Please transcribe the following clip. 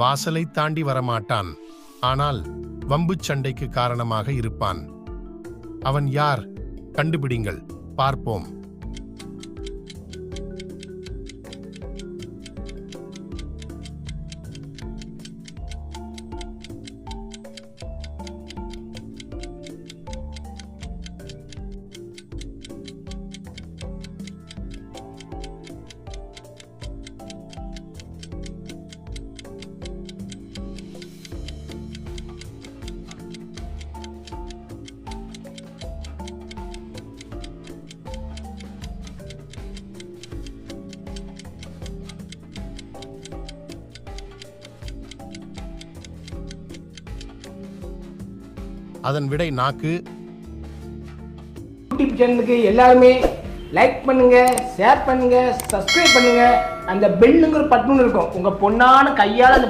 வாசலை தாண்டி வரமாட்டான், ஆனால் வம்புச் சண்டைக்கு காரணமாக இருப்பான். அவன் யார்? கண்டுபிடிங்கள், பார்ப்போம். அதன் விடை நாக்கு. யூடியூப் சேனலுக்கு எல்லாருமே லைக் பண்ணுங்க, ஷேர் பண்ணுங்க, சப்ஸ்கிரைப் பண்ணுங்க. அந்த பெல்லுங்கிற பட்டன் இருக்கும், உங்க பொண்ணான கையால் அந்த